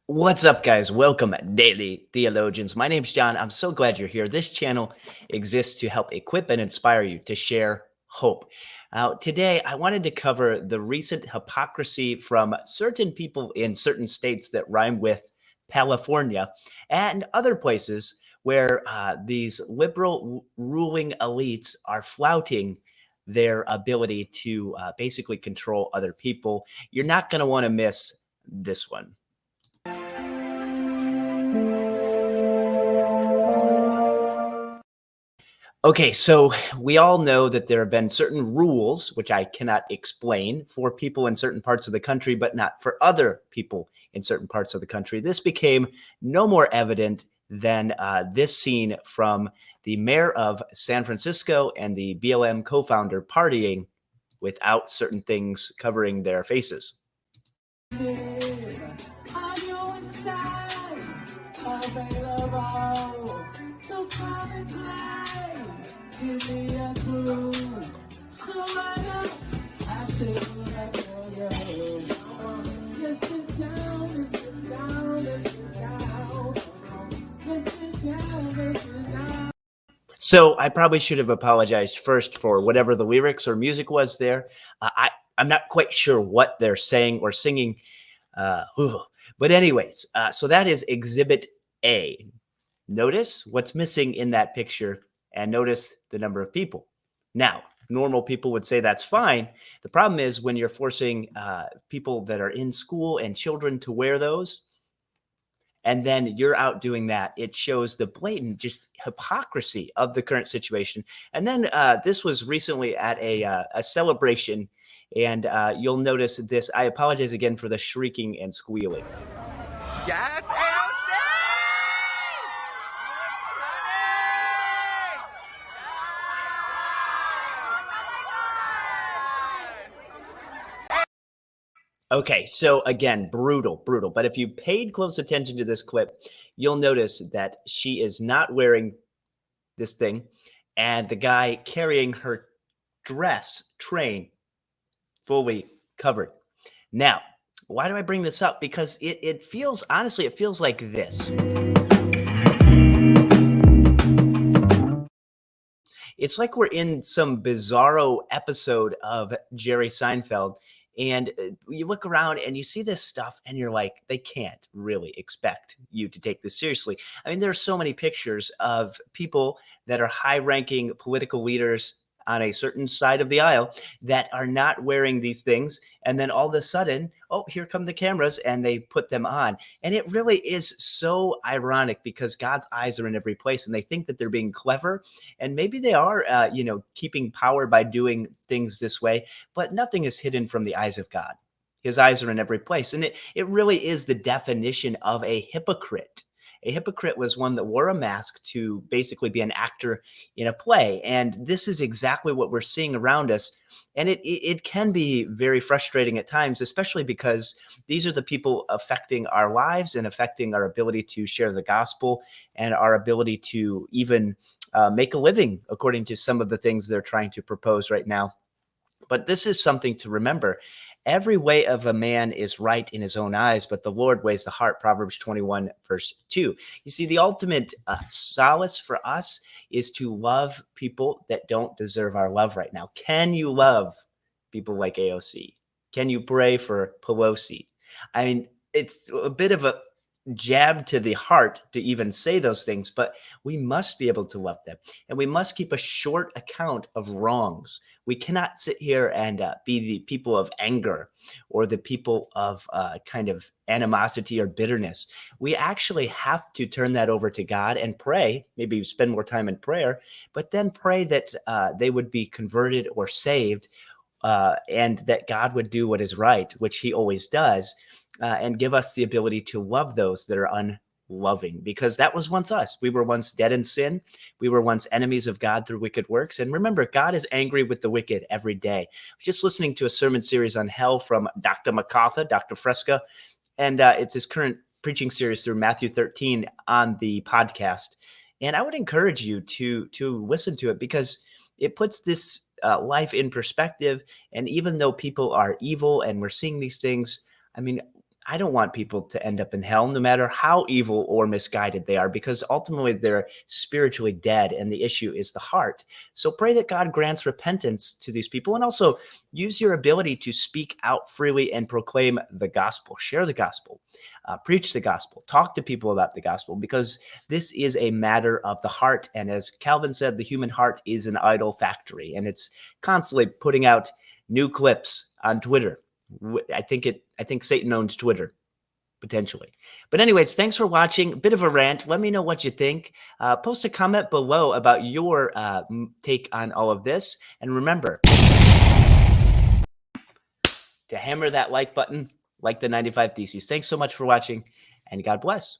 What's up, guys? Welcome, Daily Theologians. My name's John. I'm so glad you're here. This channel exists to help equip and inspire you to share hope. Today, I wanted to cover the recent hypocrisy from certain people in certain states that rhyme with California and other places where these liberal ruling elites are flouting their ability to basically control other people. You're not going to want to miss this one. Okay, so we all know that there have been certain rules, which I cannot explain, for people in certain parts of the country, but not for other people in certain parts of the country. This became no more evident than this scene from the mayor of San Francisco and the BLM co founder partying without certain things covering their faces. So I probably should have apologized first for whatever the lyrics or music was there. I'm not quite sure what they're saying or singing. Whew. But anyways, so that is Exhibit A. Notice what's missing in that picture and notice the number of people. Now, normal people would say that's fine. The problem is when you're forcing people that are in school and children to wear those, and then you're out doing that, it shows the blatant just hypocrisy of the current situation. And then this was recently at a celebration, and you'll notice this. I apologize again for the shrieking and squealing. Yes, AOC! Okay, so again, brutal, brutal. But if you paid close attention to this clip, you'll notice that she is not wearing this thing, and the guy carrying her dress train fully covered. Now, why do I bring this up? Because it feels, honestly, it feels like this. It's like we're in some bizarro episode of Jerry Seinfeld, and you look around and you see this stuff, and you're like, they can't really expect you to take this seriously. I mean, there are so many pictures of people that are high ranking political leaders on a certain side of the aisle that are not wearing these things. And then all of a sudden, oh, here come the cameras and they put them on. And it really is so ironic because God's eyes are in every place and they think that they're being clever. And maybe they are, keeping power by doing things this way, but nothing is hidden from the eyes of God. His eyes are in every place. And it really is the definition of a hypocrite. A hypocrite was one that wore a mask to basically be an actor in a play. And this is exactly what we're seeing around us. And it can be very frustrating at times, especially because these are the people affecting our lives and affecting our ability to share the gospel and our ability to even make a living, according to some of the things they're trying to propose right now. But this is something to remember. Every way of a man is right in his own eyes, but the Lord weighs the heart. Proverbs 21, verse 2. You see, the ultimate solace for us is to love people that don't deserve our love right now. Can you love people like AOC? Can you pray for Pelosi? I mean, it's a bit of a jab to the heart to even say those things, but we must be able to love them. And we must keep a short account of wrongs. We cannot sit here and be the people of anger or the people of kind of animosity or bitterness. We actually have to turn that over to God and pray, maybe spend more time in prayer, but then pray that they would be converted or saved, and that God would do what is right, which he always does, and give us the ability to love those that are unloving, because that was once us. We were once dead in sin. We were once enemies of God through wicked works. And remember, God is angry with the wicked every day. I was just listening to a sermon series on hell from Dr. MacArthur, Dr. Fresca, and it's his current preaching series through Matthew 13 on the podcast. And I would encourage you to listen to it because it puts this life in perspective. And even though people are evil and we're seeing these things, I mean, I don't want people to end up in hell, no matter how evil or misguided they are, because ultimately they're spiritually dead, and the issue is the heart. So pray that God grants repentance to these people, and also use your ability to speak out freely and proclaim the gospel. Share the gospel, preach the gospel, talk to people about the gospel, because this is a matter of the heart. And as Calvin said, the human heart is an idol factory, and it's constantly putting out new clips on Twitter. I think Satan owns Twitter, potentially. But anyways, thanks for watching. A bit of a rant. Let me know what you think. Post a comment below about your take on all of this. And remember to hammer that like button, like the 95 Theses. Thanks so much for watching, and God bless.